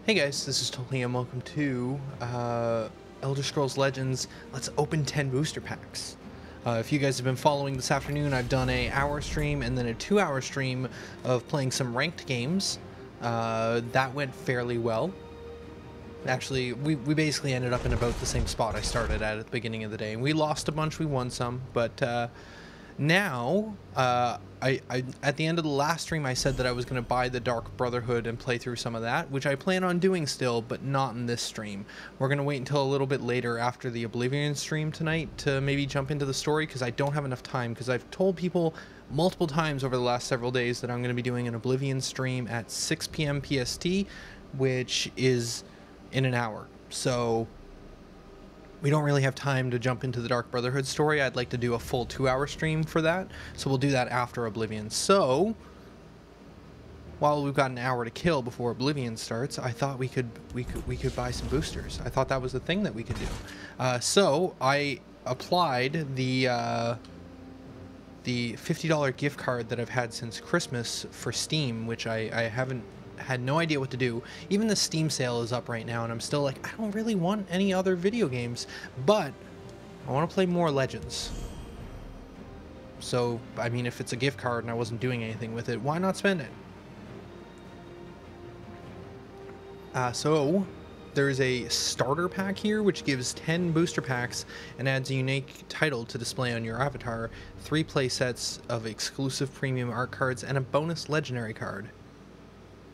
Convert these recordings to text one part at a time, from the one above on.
Hey guys, this is Totally and welcome to Elder Scrolls Legends. Let's open 10 booster packs. If you guys have been following this afternoon, I've done a hour stream and then a 2-hour stream of playing some ranked games. That went fairly well. Actually, we basically ended up in about the same spot I started at the beginning of the day. We lost a bunch, we won some, but now, at the end of the last stream, I said that I was going to buy the Dark Brotherhood and play through some of that, which I plan on doing still, but not in this stream. We're going to wait until a little bit later after the Oblivion stream tonight to maybe jump into the story, because I don't have enough time, because I've told people multiple times over the last several days that I'm going to be doing an Oblivion stream at 6 p.m. PST, which is in an hour. So we don't really have time to jump into the Dark Brotherhood story. I'd like to do a full 2-hour stream for that, so we'll do that after Oblivion. So while we've got an hour to kill before Oblivion starts, I thought we could buy some boosters. I thought that was the thing that we could do. So I applied the $50 gift card that I've had since Christmas for Steam, which I haven't had no idea what to do. Even the Steam sale is up right now, and I'm still like, I don't really want any other video games, but I want to play more Legends. So, I mean, if it's a gift card and I wasn't doing anything with it, why not spend it? So there's a starter pack here, which gives 10 booster packs and adds a unique title to display on your avatar, 3 play sets of exclusive premium art cards, and a bonus legendary card.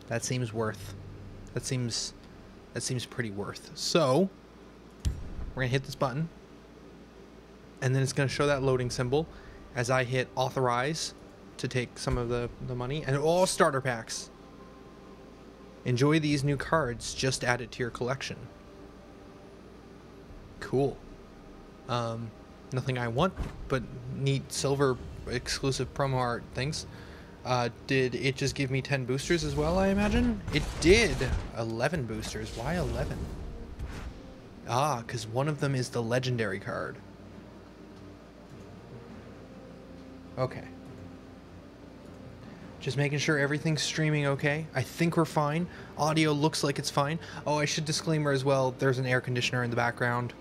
That seems worth. That seems pretty worth. So we're gonna hit this button, and then it's gonna show that loading symbol as I hit authorize to take some of the money, and all starter packs. Enjoy these new cards. Just add it to your collection. Cool. Nothing I want, but neat silver exclusive promo art things. Did it just give me 10 boosters as well, I imagine? It did! 11 boosters. Why 11? Ah, because one of them is the legendary card. Okay. Just making sure everything's streaming okay. I think we're fine. Audio looks like it's fine. Oh, I should disclaimer as well, there's an air conditioner in the background.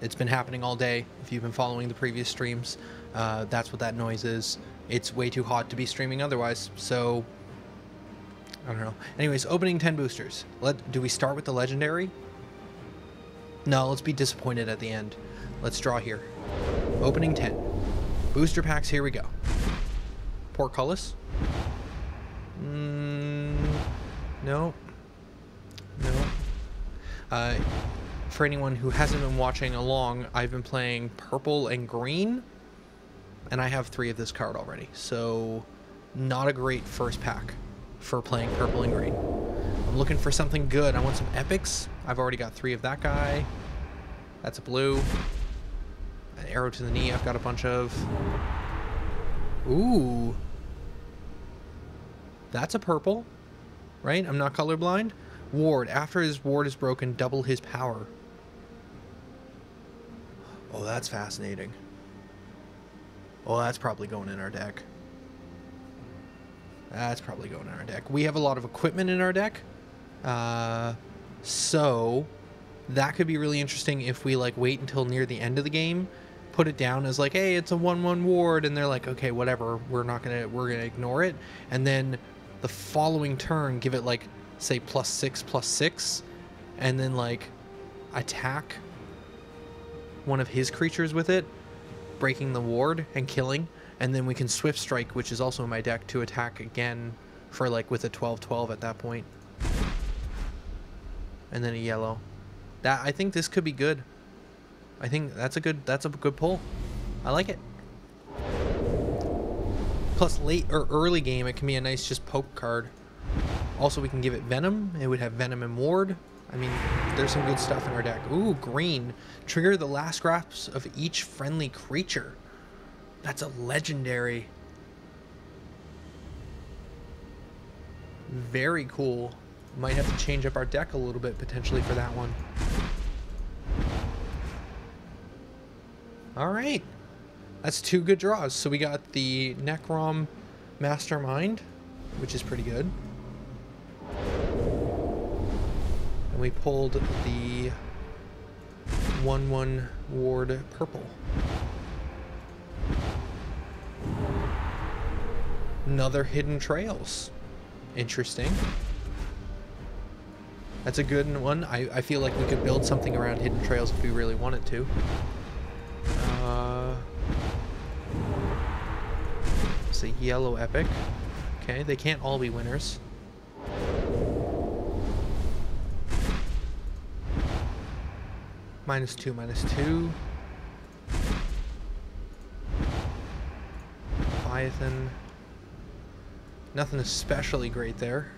It's been happening all day. If you've been following the previous streams, that's what that noise is. It's way too hot to be streaming otherwise, so I don't know. Anyways, opening 10 boosters. Do we start with the legendary? No, let's be disappointed at the end. Let's draw here. Opening 10. Booster packs, here we go. Portcullis? No. No. For anyone who hasn't been watching along, I've been playing purple and green, and I have 3 of this card already, so not a great first pack for playing purple and green. I'm looking for something good. I want some epics. I've already got 3 of that guy. That's a blue. An arrow to the knee I've got a bunch of. Ooh. That's a purple, right? I'm not colorblind. Ward. After his ward is broken, double his power. Oh, that's fascinating. Oh, that's probably going in our deck. That's probably going in our deck. We have a lot of equipment in our deck. So that could be really interesting if we like wait until near the end of the game, put it down as like, hey, it's a 1/1 ward, and they're like, okay, whatever, we're gonna ignore it, and then the following turn give it like, say, +6/+6, and then like attack one of his creatures with it, breaking the ward and killing, and then we can Swift Strike, which is also in my deck, to attack again for like with a 12/12 at that point, and then a yellow. That, I think this could be good. I think that's a good pull. I like it. Plus late or early game, it can be a nice just poke card. Also, we can give it Venom. It would have Venom and Ward. I mean, there's some good stuff in our deck. Ooh, green. Trigger the last grasp of each friendly creature. That's a legendary. Very cool. Might have to change up our deck a little bit potentially for that one. All right. That's 2 good draws. So we got the Necrom Mastermind, which is pretty good. And we pulled the 1/1 ward purple. Another Hidden Trails. Interesting. That's a good one. I feel like we could build something around Hidden Trails if we really wanted to. It's a yellow epic. Okay, they can't all be winners. -2, -2. Leviathan. Nothing especially great there.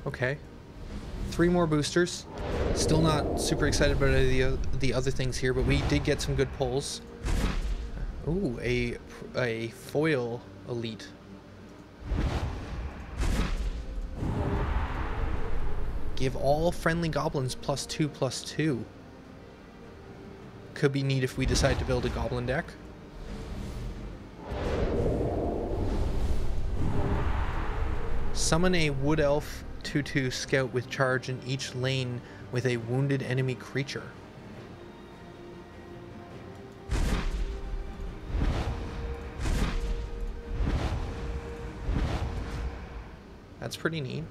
Okay. 3 more boosters. Still not super excited about the other things here, but we did get some good pulls. Ooh, a foil elite. Give all friendly goblins +2/+2. Could be neat if we decide to build a goblin deck. Summon a wood elf 2/2 scout with charge in each lane with a wounded enemy creature. That's pretty neat.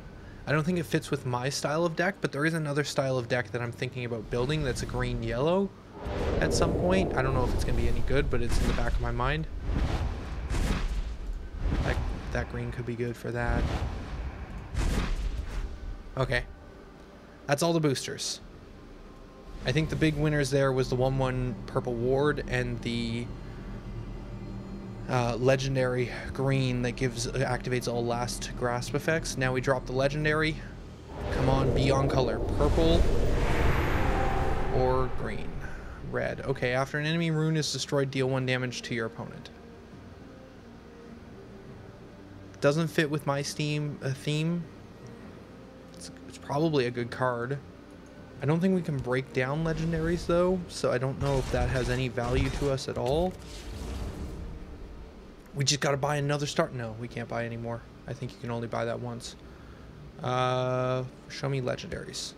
I don't think it fits with my style of deck, but there is another style of deck that I'm thinking about building that's a green-yellow at some point. I don't know if it's going to be any good, but it's in the back of my mind. That green could be good for that. Okay. That's all the boosters. I think the big winners there was the 1/1 purple ward and the legendary green that activates all last grasp effects. Now we drop the legendary. Come on, be on color. Purple or green. Red. Okay, after an enemy rune is destroyed, deal 1 damage to your opponent. Doesn't fit with my theme. It's probably a good card. I don't think we can break down legendaries though, so I don't know if that has any value to us at all. We just gotta buy another start. No, we can't buy anymore. I think you can only buy that once. Show me legendaries.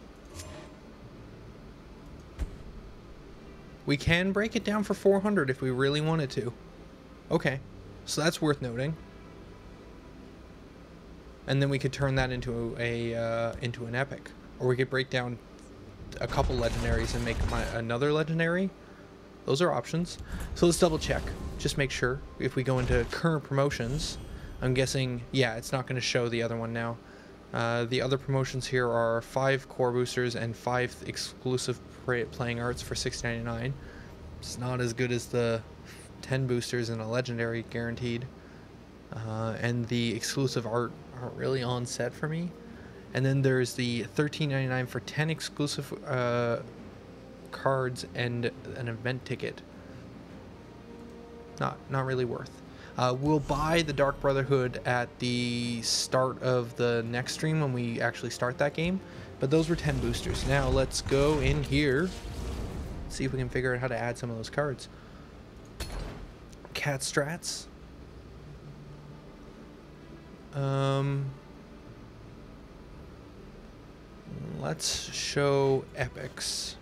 We can break it down for 400 if we really wanted to. Okay, so that's worth noting. And then we could turn that into an epic, or we could break down a couple legendaries and make another legendary. Those are options. So let's double check. Just make sure. If we go into current promotions, I'm guessing, yeah, it's not going to show the other one now. The other promotions here are 5 core boosters and 5 exclusive playing arts for $6.99. It's not as good as the 10 boosters and a legendary guaranteed. And the exclusive art aren't really on set for me. And then there's the $13.99 for 10 exclusive cards and an event ticket. Not really worth. We'll buy the Dark Brotherhood at the start of the next stream when we actually start that game. But those were 10 boosters. Now let's go in here, see if we can figure out how to add some of those cards. Cat strats. Let's show epics.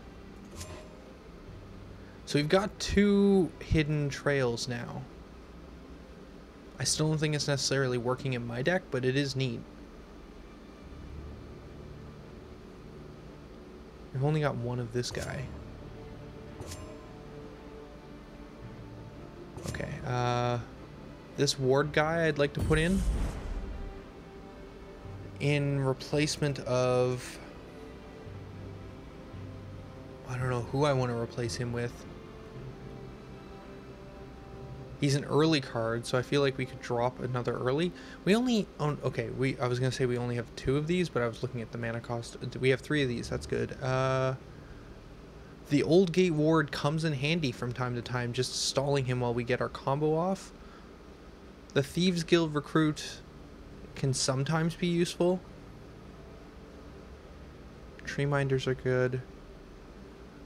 So we've got 2 hidden trails now. I still don't think it's necessarily working in my deck, but it is neat. We've only got 1 of this guy. Okay, this ward guy I'd like to put in replacement of, I don't know who I want to replace him with. He's an early card, so I feel like we could drop another early. We only own, okay, I was gonna say we only have 2 of these, but I was looking at the mana cost. We have 3 of these, that's good. The Old Gate Ward comes in handy from time to time, just stalling him while we get our combo off. The Thieves Guild Recruit can sometimes be useful. Tree Minders are good.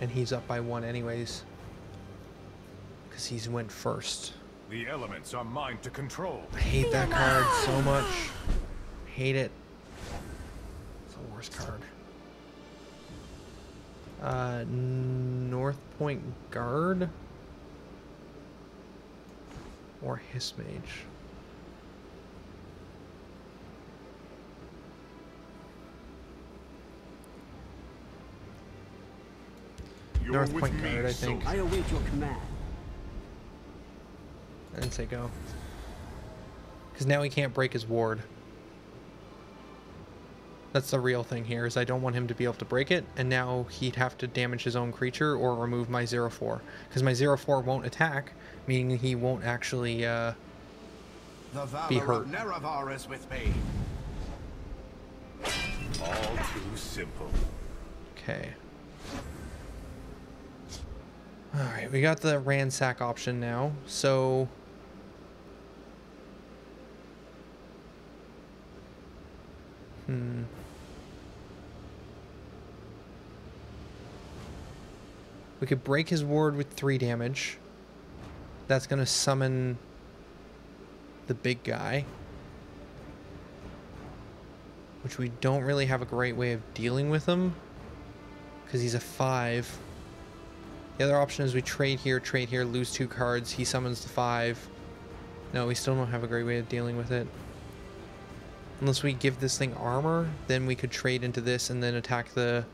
And he's up by 1 anyways. Because he's went first. The elements are mine to control. I hate that card so much. Hate it. It's the worst card. North Point Guard or Hiss Mage. North Point Guard, I think. I await your command. I didn't say go. Because now he can't break his ward. That's the real thing here, is I don't want him to be able to break it, and now he'd have to damage his own creature or remove my 0/4. Because my 0/4 won't attack, meaning he won't actually be hurt. Nerevar is with me. All too simple. Okay. Alright, we got the ransack option now, so... We could break his ward with 3 damage. That's going to summon the big guy. Which we don't really have a great way of dealing with him. Because he's a 5. The other option is we trade here, lose 2 cards. He summons the 5. No, we still don't have a great way of dealing with it. Unless we give this thing armor, then we could trade into this and then attack the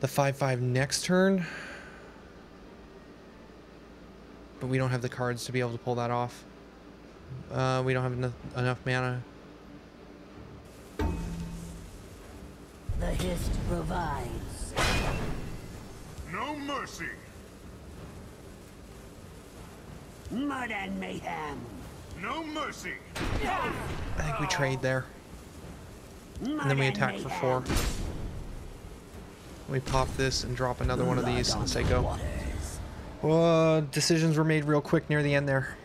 5/5 next turn. But we don't have the cards to be able to pull that off. We don't have enough mana. The Hist provides. No mercy. Mud and mayhem. No mercy. I think we trade there. And then we attack for 4. We pop this and drop another one of these and say go. Well, decisions were made real quick near the end there.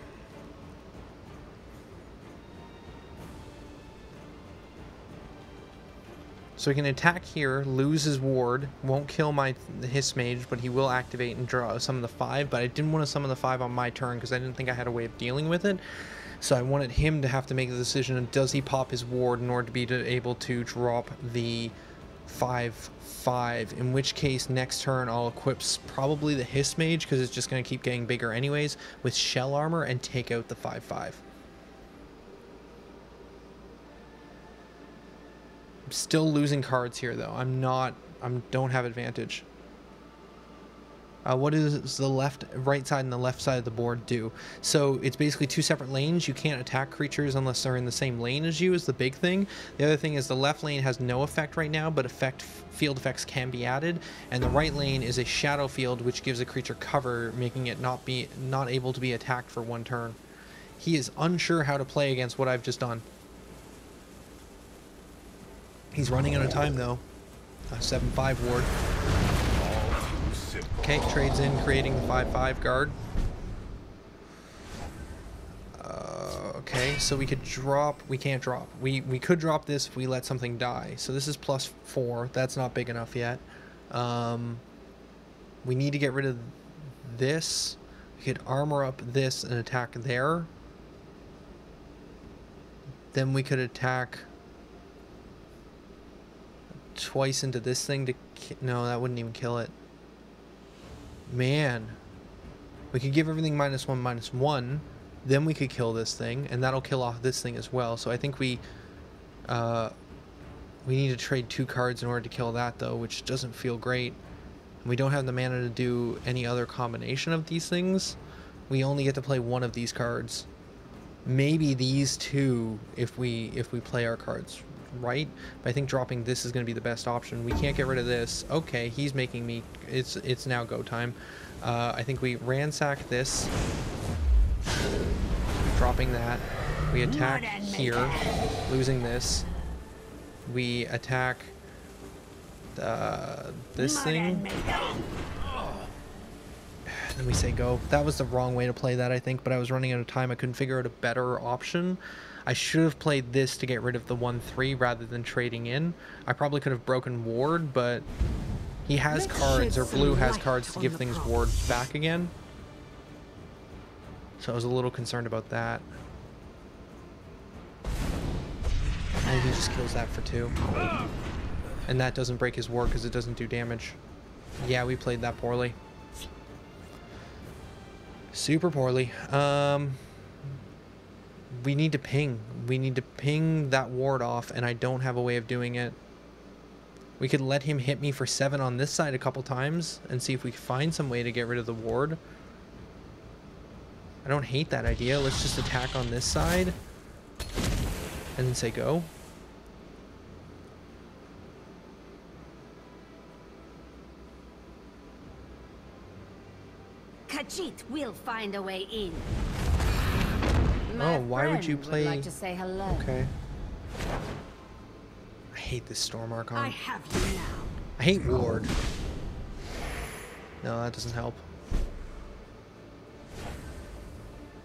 So he can attack here, lose his ward, won't kill my Hiss Mage, but he will activate and draw summon the 5. But I didn't want to summon the 5 on my turn because I didn't think I had a way of dealing with it. So I wanted him to have to make the decision of does he pop his ward in order to be able to drop the 5/5. In which case, next turn I'll equip probably the Hiss Mage because it's just going to keep getting bigger anyways with shell armor and take out the 5/5. I'm still losing cards here though. Don't have advantage. What does the right side and the left side of the board do? So it's basically 2 separate lanes. You can't attack creatures unless they're in the same lane as you is the big thing. The other thing is the left lane has no effect right now, but field effects can be added. And the right lane is a shadow field which gives a creature cover, making it not able to be attacked for 1 turn. He is unsure how to play against what I've just done. He's running out of time though. A 7/5 ward. Okay, trades in, creating the 5/5 guard. Okay, so we could drop. We can't drop. We could drop this if we let something die. So this is +4. That's not big enough yet. We need to get rid of this. We could armor up this and attack there. Then we could attack twice into this thing to... No, that wouldn't even kill it. Man. We could give everything -1/-1. Then we could kill this thing, and that'll kill off this thing as well. So I think we need to trade 2 cards in order to kill that, though, which doesn't feel great. And we don't have the mana to do any other combination of these things. We only get to play 1 of these cards. Maybe these 2 if we play our cards right, but I think dropping this is going to be the best option. We can't get rid of this. Okay, he's making me... It's now go time. I think we ransack this, dropping that. We attack here, losing this. We attack this thing. Then we say go. That was the wrong way to play that, I think, but I was running out of time. I couldn't figure out a better option. I should have played this to get rid of the 1/3 rather than trading in. I probably could have broken ward, but He has Let's cards, shed or some blue has light cards to on give the things problem. ward back again. So I was a little concerned about that. And he just kills that for 2. And that doesn't break his ward because it doesn't do damage. Yeah, we played that poorly. Super poorly. We need to ping. We need to ping that ward off, and I don't have a way of doing it. We could let him hit me for 7 on this side a couple times and see if we can find some way to get rid of the ward. I don't hate that idea. Let's just attack on this side and then say go. Khajiit will find a way in. Oh, why would you play? Would like to say hello. Okay. I hate this Storm Archon. I have you now. I hate ward. No, that doesn't help.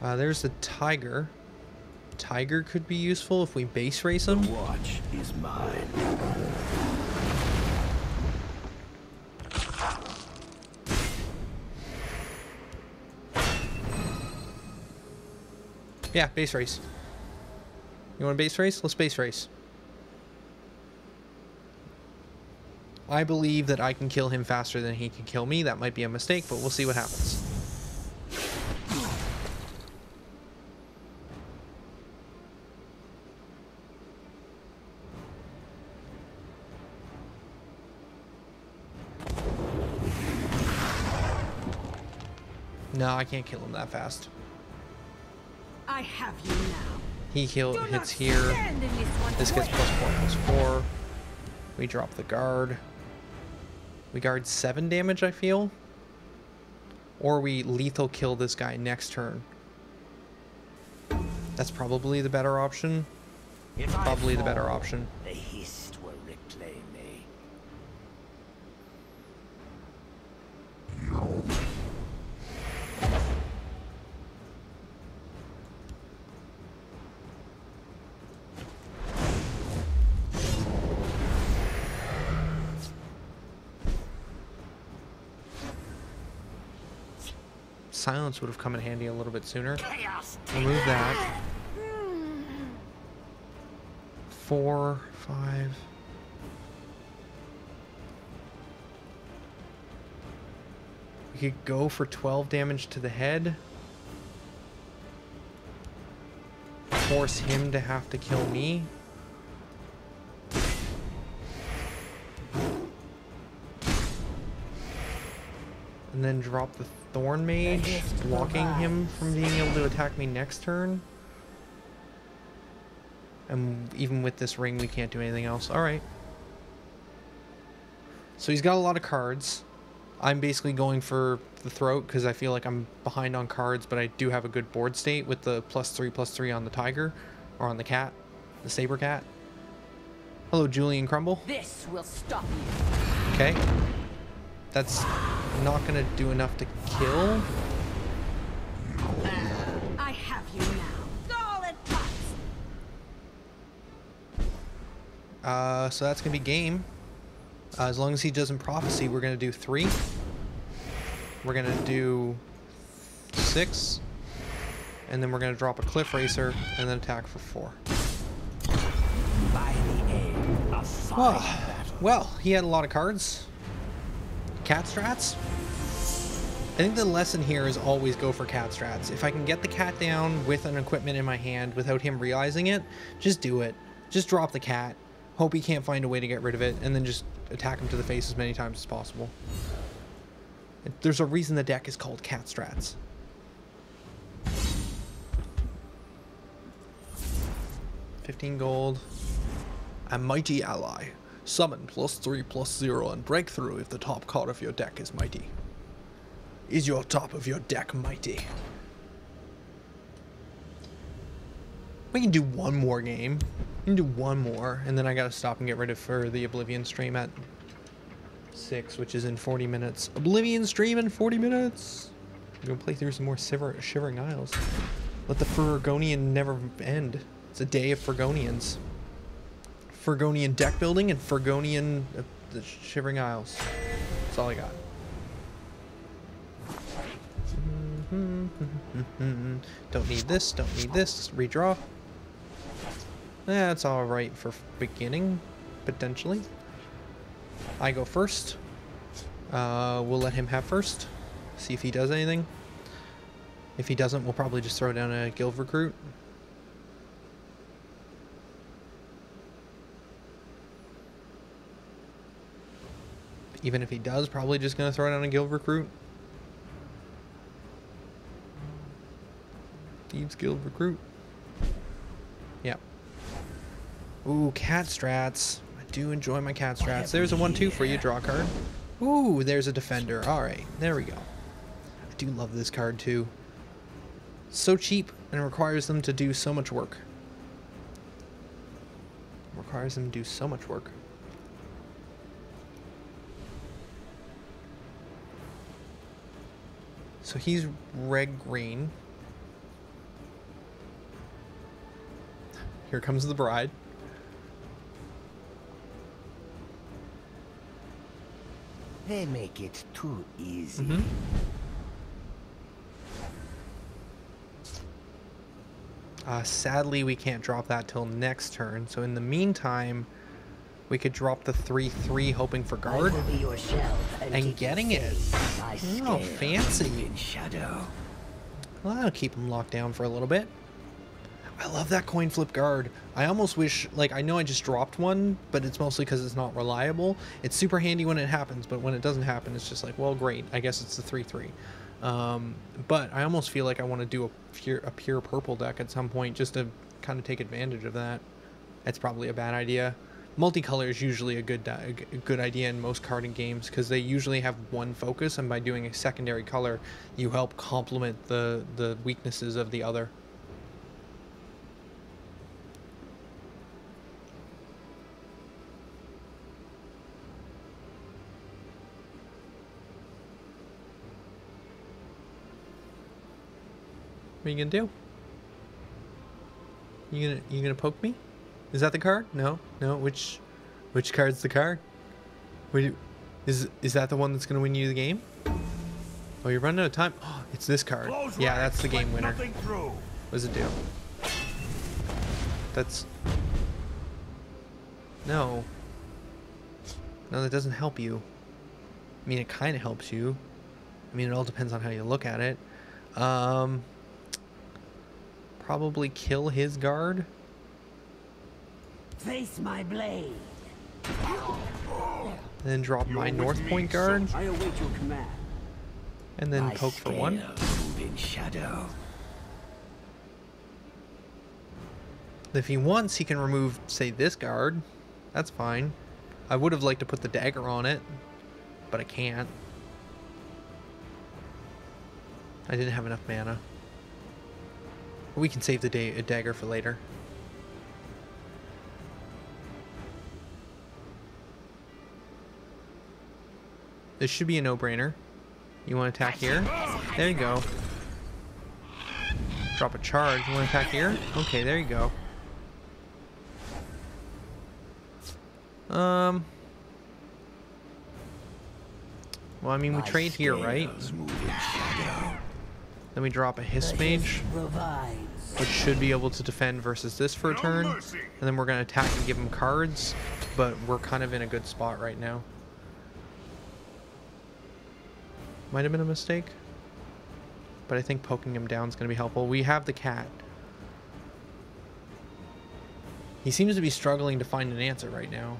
There's the Tiger. Tiger could be useful if we base race him. The watch is mine. Yeah, base race. You want a base race? Let's base race. I believe that I can kill him faster than he can kill me. That might be a mistake, but we'll see what happens. No, I can't kill him that fast. I have you now. He Do hits not here. stand in this one's This gets way. +4/+4. We drop the guard. We guard 7 damage, I feel. Or we lethal kill this guy next turn. That's probably the better option. Probably the better option. The Hist will reclaim me. Silence would have come in handy a little bit sooner. Chaos. Remove that. 4, 5. We could go for 12 damage to the head. Force him to have to kill me. And then drop the Thorn Mage, blocking him from being able to attack me next turn. And even with this ring, we can't do anything else. Alright. So he's got a lot of cards. I'm basically going for the throat because I feel like I'm behind on cards, but I do have a good board state with the +3/+3 on the tiger, or on the cat, the saber cat. Hello, Julian Crumble. This will stop you. Okay. That's not going to do enough to kill. I have you now. All at once. So that's going to be game. As long as he doesn't prophecy, we're going to do 3. We're going to do 6. And then we're going to drop a Cliff Racer and then attack for 4. By the aid of fire. Well, he had a lot of cards. Cat strats? I think the lesson here is always go for cat strats. If I can get the cat down with an equipment in my hand without him realizing it, just do it. Just drop the cat. Hope he can't find a way to get rid of it, and then just attack him to the face as many times as possible. There's a reason the deck is called cat strats. $15 gold. A mighty ally. Summon +3/+0 and breakthrough if the top card of your deck is mighty. Is your top of your deck mighty? We can do one more game. We can do one more, and then I gotta stop and get ready for the Oblivion stream at 6, which is in 40 minutes. Oblivion stream in 40 minutes! We're gonna play through some more Shivering Isles. Let the Fergonian never end. It's a day of Fergonians. Fergonian deck building and Fergonian the Shivering Isles. That's all I got. Don't need this, don't need this. Redraw. That's alright for beginning, potentially. I go first. We'll let him have first. See if he does anything. If he doesn't, we'll probably just throw down a guild recruit. Even if he does, probably just gonna throw down a guild recruit. Thieves Guild recruit. Yep. Ooh, cat strats. I do enjoy my cat strats. There's a 1/2 for you, draw card. Ooh, there's a defender. Alright, there we go. I do love this card too. So cheap and requires them to do so much work. Requires them to do so much work. So he's red green. Here comes the bride. They make it too easy. Sadly, we can't drop that till next turn. So in the meantime, we could drop the 3/3, hoping for guard, I will be your shell and getting it. Oh, fancy! In shadow. Well, that'll keep him locked down for a little bit. I love that coin flip guard. I almost wish, like, I know I just dropped one, but it's mostly because it's not reliable. It's super handy when it happens, but when it doesn't happen, it's just like, well, great. I guess it's the 3/3. But I almost feel like I want to do a pure purple deck at some point just to kind of take advantage of that. It's probably a bad idea. Multicolor is usually a good idea in most carding games because they usually have one focus, and by doing a secondary color, you help complement the weaknesses of the other. What are you gonna do? You gonna poke me? Is that the card? No, no. Which card's the card? Is that the one that's gonna win you the game? Oh, you're running out of time. Oh, it's this card. Yeah, that's the game winner. What does it do? That's no. No, that doesn't help you. I mean, it kind of helps you. I mean, it all depends on how you look at it. Probably kill his guard. Face my blade. And then drop my North Point guard. I await your command. And then poke for one. Move in shadow. If he wants, he can remove, say, this guard. That's fine. I would have liked to put the dagger on it, but I can't. I didn't have enough mana. We can save the dagger for later. This should be a no-brainer. You want to attack here? There you go. Drop a charge. You want to attack here? Okay, there you go. Well, I mean, we trade here, right? Then we drop a Hiss Mage, which should be able to defend versus this for a turn. And then we're going to attack and give him cards, but we're kind of in a good spot right now. Might have been a mistake, but I think poking him down is going to be helpful. We have the cat. He seems to be struggling to find an answer right now.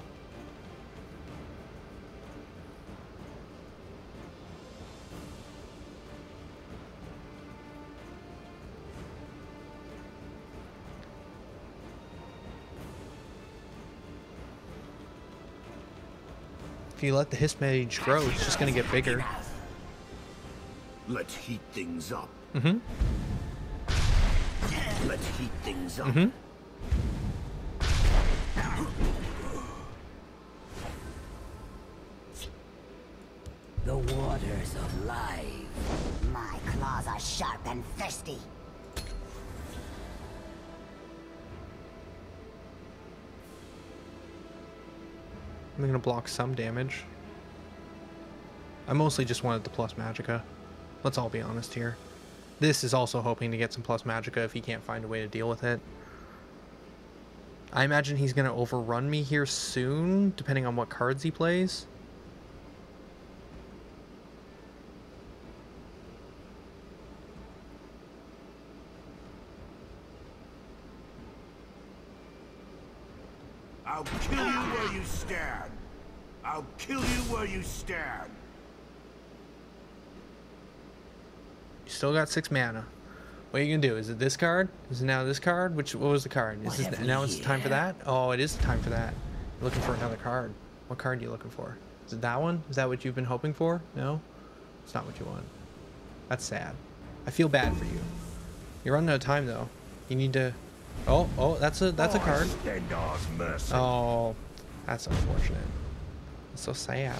If you let the Hiss Mage grow, it's just going to get bigger. Let's heat things up. Mm-hmm. Let's heat things up. Mm-hmm. The waters of life. My claws are sharp and thirsty. I'm going to block some damage. I mostly just wanted the plus magicka. Let's all be honest here. This is also hoping to get some plus magicka if he can't find a way to deal with it. I imagine he's going to overrun me here soon, depending on what cards he plays. I'll kill you where you stand. I'll kill you where you stand. You still got 6 mana. What are you gonna do? Is it this card? Is it now this card? What was the card? Is this now it's time for that? Oh, it is time for that. You're looking for another card. What card are you looking for? Is it that one? Is that what you've been hoping for? No? It's not what you want. That's sad. I feel bad for you. You're running out of time though. You need to... Oh, that's a card. Oh, that's unfortunate. It's so sad.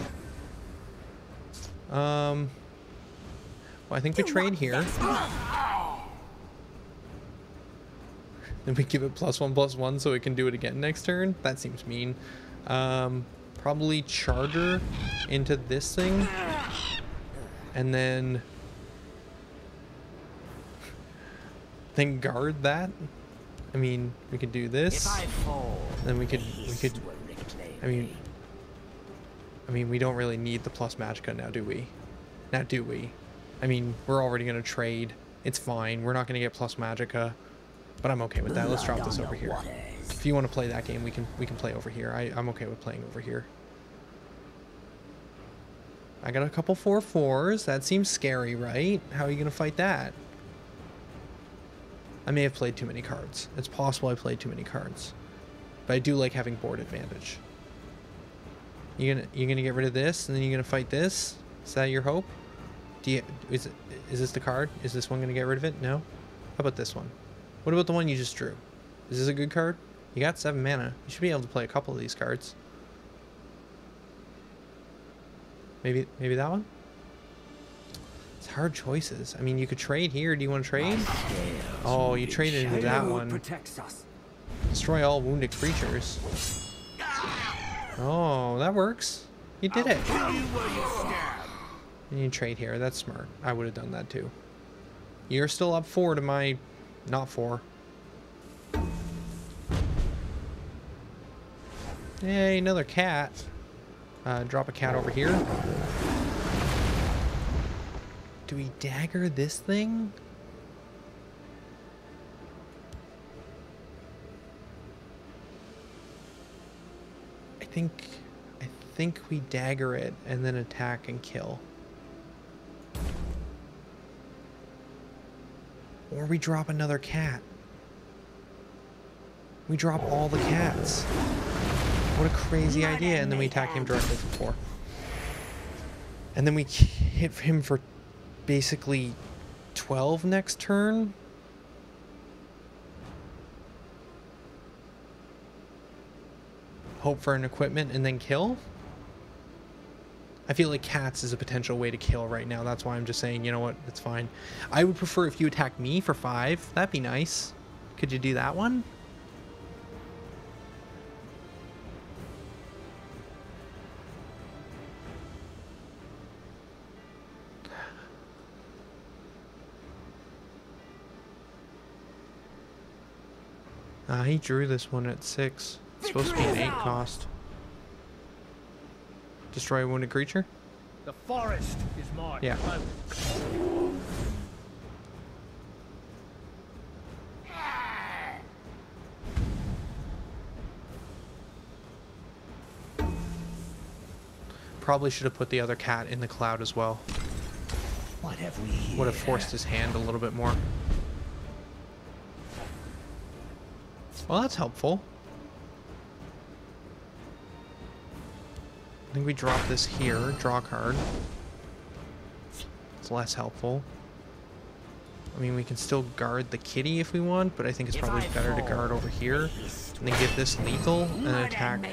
Well, I think we trade here. Then we give it +1/+1 so it can do it again next turn. That seems mean. Probably Charger into this thing. And then guard that. I mean, we could do this. Then we could I mean, we don't really need the plus magicka now, do we? Now, do we? I mean, we're already going to trade. It's fine. We're not going to get plus magicka, but I'm okay with that. Let's drop this over here. If you want to play that game, we can play over here. I'm okay with playing over here. I got a couple 4/4s. That seems scary, right? How are you going to fight that? I may have played too many cards. It's possible I played too many cards, but I do like having board advantage. You're gonna get rid of this, and then you're gonna fight this. Is that your hope? Is this the card? Is this one gonna get rid of it? No. How about this one? What about the one you just drew? Is this a good card? You got 7 mana. You should be able to play a couple of these cards. Maybe that one. It's hard choices. I mean, you could trade here. Do you want to trade? Oh, you traded into that one. Destroy all wounded creatures. Oh, that works. You did it. And you trade here. That's smart. I would have done that too. You're still up 4 to my not 4. Yay, another cat. Drop a cat over here. Do we dagger this thing? I think we dagger it and then attack and kill. Or we drop another cat. We drop all the cats. What a crazy idea. And then we attack him directly for 4. And then we hit him for basically 12 next turn. Hope for an equipment and then kill. I feel like cats is a potential way to kill right now. That's why I'm just saying, you know what, it's fine. I would prefer if you attack me for 5. That'd be nice. Could you do that one? He drew this one at 6. It's supposed to be an 8 cost. Destroy a wounded creature? The forest is mine. Yeah. Probably should have put the other cat in the cloud as well. What have we here? Would have forced his hand a little bit more. Well, that's helpful. I think we drop this here, draw a card. It's less helpful. I mean, we can still guard the kitty if we want, but I think it's probably better to guard over here. And then give this lethal and then attack.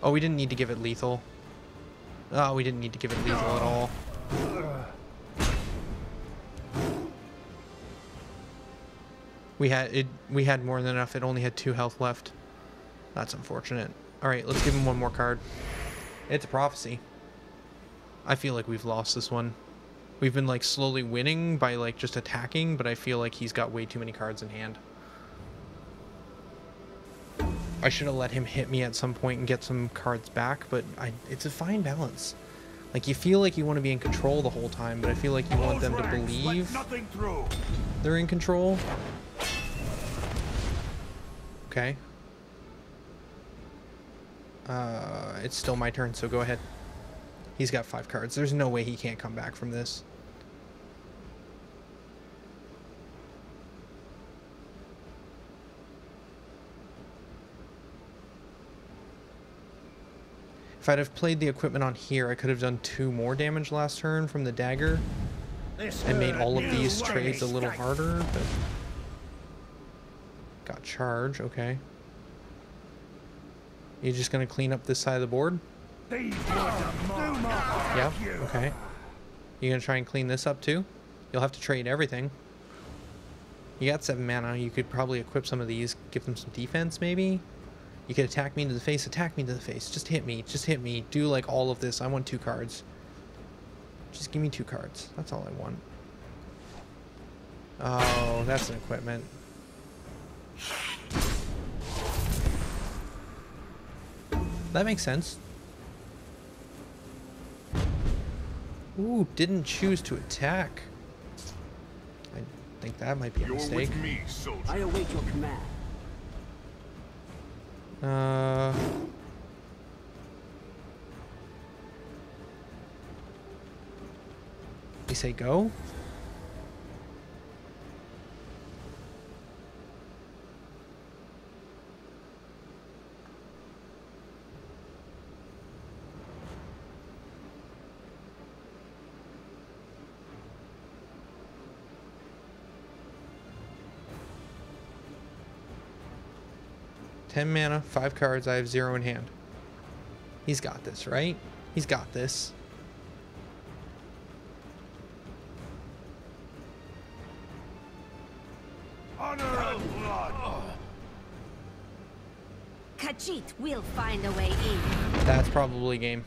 Oh, we didn't need to give it lethal. Oh, we didn't need to give it lethal at all. We had more than enough. It only had 2 health left. That's unfortunate. All right, let's give him one more card. It's a prophecy. I feel like we've lost this one. We've been like slowly winning by like just attacking, but I feel like he's got way too many cards in hand. I should have let him hit me at some point and get some cards back, but it's a fine balance. Like, you feel like you want to be in control the whole time, but I feel like you want them to believe they're in control. Okay. It's still my turn, so go ahead. He's got 5 cards. There's no way he can't come back from this. If I'd have played the equipment on here, I could have done 2 more damage last turn from the dagger and made all of these trades a little harder, but got charge, okay. You just gonna clean up this side of the board? Yeah, okay. You gonna try and clean this up too? You'll have to trade everything. You got 7 mana, you could probably equip some of these, give them some defense maybe? You could attack me to the face, just hit me, do like all of this. I want 2 cards. Just give me 2 cards, that's all I want. Oh, that's an equipment. That makes sense. Ooh, didn't choose to attack. I think that might be a mistake. With me, soldier. I await your command. We say go? Ten mana, 5 cards, I have 0 in hand. He's got this, right? He's got this. Honor and blood. Khajiit will find a way in. That's probably game.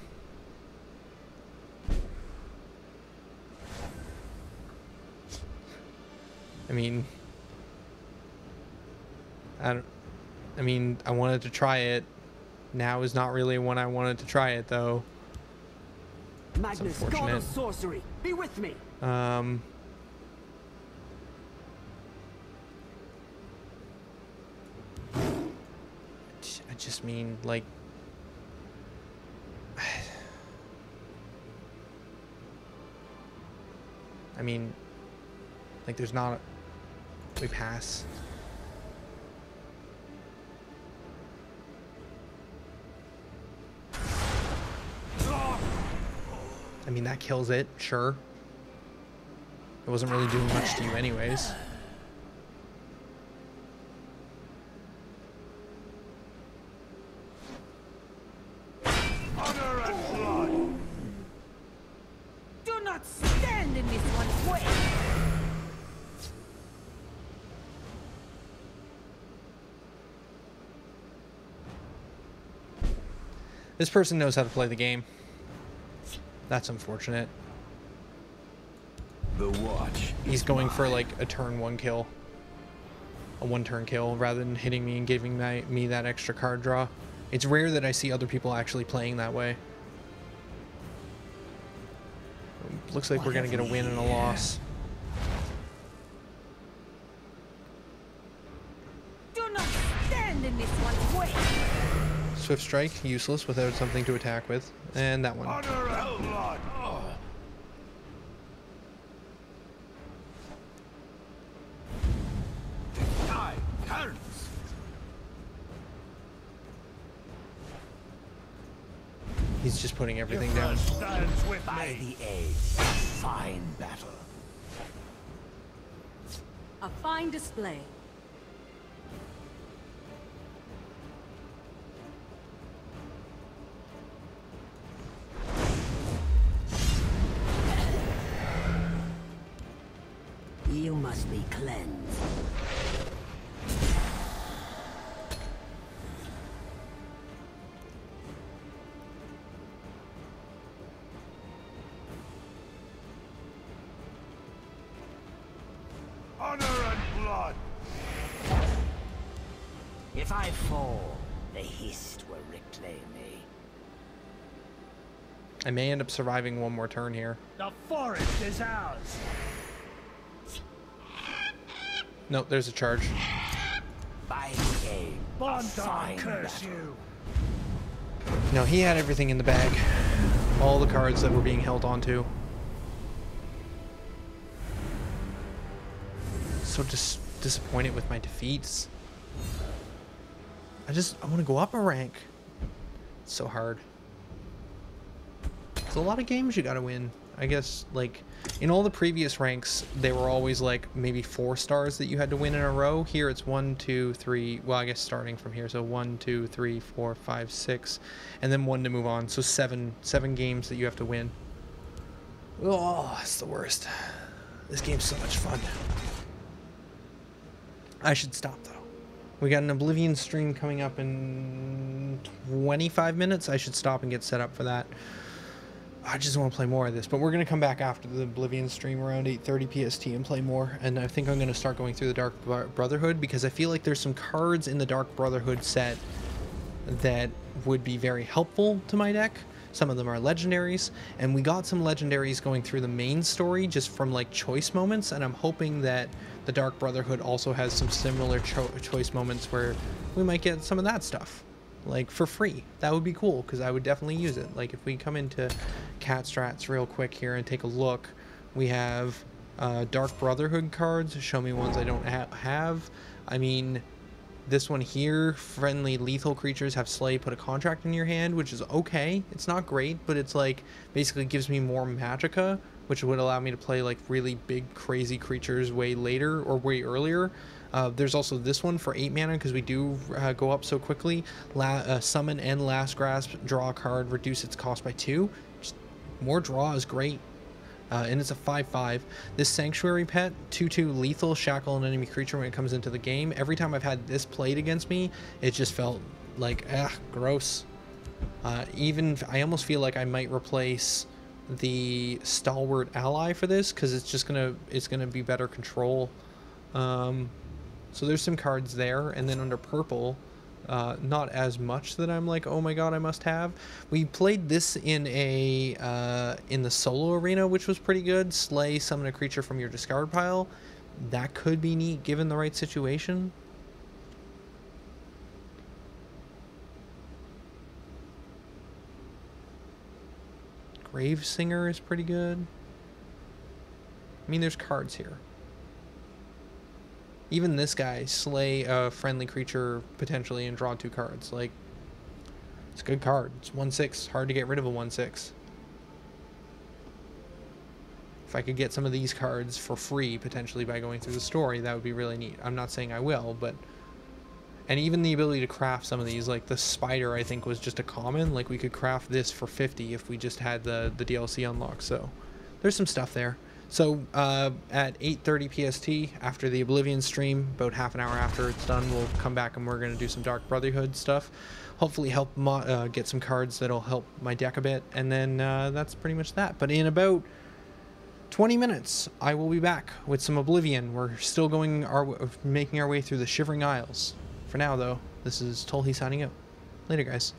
I mean, I wanted to try it. Now is not really when I wanted to try it, though. Magnus, god of sorcery, be with me. I just mean, like, I mean, like, there's not. We pass. I mean, that kills it, sure. It wasn't really doing much to you anyways. Honor and blood. Do not stand in this one's way. This person knows how to play the game. That's unfortunate. The watch. He's going for like a turn 1 kill. A 1-turn kill rather than hitting me and giving me that extra card draw. It's rare that I see other people actually playing that way. Looks like we're gonna get a win and a loss. Do not stand in this one's way. Swift Strike, useless without something to attack with. And that one. Honor and blood. Tide turns. He's just putting everything down. Stands with By me. the aid. Fine battle. A fine display. You must be cleansed. If I fall, the Hist will reclaim me. I may end up surviving one more turn here. The forest is ours. Nope, there's a charge. By game, Bondar, curse you. No, he had everything in the bag. All the cards that were being held onto. So just disappointed with my defeats. I want to go up a rank. It's so hard. It's a lot of games you gotta win. I guess, like, in all the previous ranks, they were always, like, maybe 4 stars that you had to win in a row. Here, it's 1, 2, 3, well, I guess starting from here. So 1, 2, 3, 4, 5, 6, and then 1 to move on. So 7 games that you have to win. Oh, it's the worst. This game's so much fun. I should stop, though. We got an Oblivion stream coming up in 25 minutes. I should stop and get set up for that. I just want to play more of this, but we're going to come back after the Oblivion stream around 8:30 PST and play more. And I think I'm going to start going through the Dark Brotherhood, because I feel like there's some cards in the Dark Brotherhood set that would be very helpful to my deck. Some of them are legendaries, and we got some legendaries going through the main story just from like choice moments, and I'm hoping that the Dark Brotherhood also has some similar choice moments where we might get some of that stuff, like, for free. That would be cool, because I would definitely use it. Like, if we come into Cat Strats real quick here and take a look, we have Dark Brotherhood cards. Show me ones I don't have. I mean, this one here, friendly lethal creatures have Slay, put a contract in your hand, which is okay. It's not great, but it's like basically gives me more magicka, which would allow me to play like really big crazy creatures way later or way earlier. There's also this one for 8 mana, because we do go up so quickly. Summon and Last Grasp, draw a card, reduce its cost by 2. Just more draw is great. And it's a 5/5. This Sanctuary Pet, 2/2 lethal, shackle an enemy creature when it comes into the game. Every time I've had this played against me, it just felt like, gross. Even I almost feel like I might replace the Stalwart Ally for this, because it's gonna be better control. So there's some cards there, and then under purple, not as much that I'm like, oh my god, I must have. We played this in in the solo arena, which was pretty good. Slay, summon a creature from your discard pile. That could be neat given the right situation. Gravesinger is pretty good. I mean, there's cards here. Even this guy, slay a friendly creature potentially and draw 2 cards. Like, it's a good card. It's 1/6. Hard to get rid of a 1/6. If I could get some of these cards for free potentially by going through the story, that would be really neat. I'm not saying I will, but... And even the ability to craft some of these, like the spider, I think was just a common. Like, we could craft this for 50 if we just had the DLC unlocked. So there's some stuff there. So at 8:30 PST, after the Oblivion stream, about half an hour after it's done, we'll come back and we're going to do some Dark Brotherhood stuff. Hopefully help get some cards that'll help my deck a bit. And then that's pretty much that. But in about 20 minutes, I will be back with some Oblivion. We're still making our way through the Shivering Isles. For now, though, this is Tolhi signing out. Later, guys.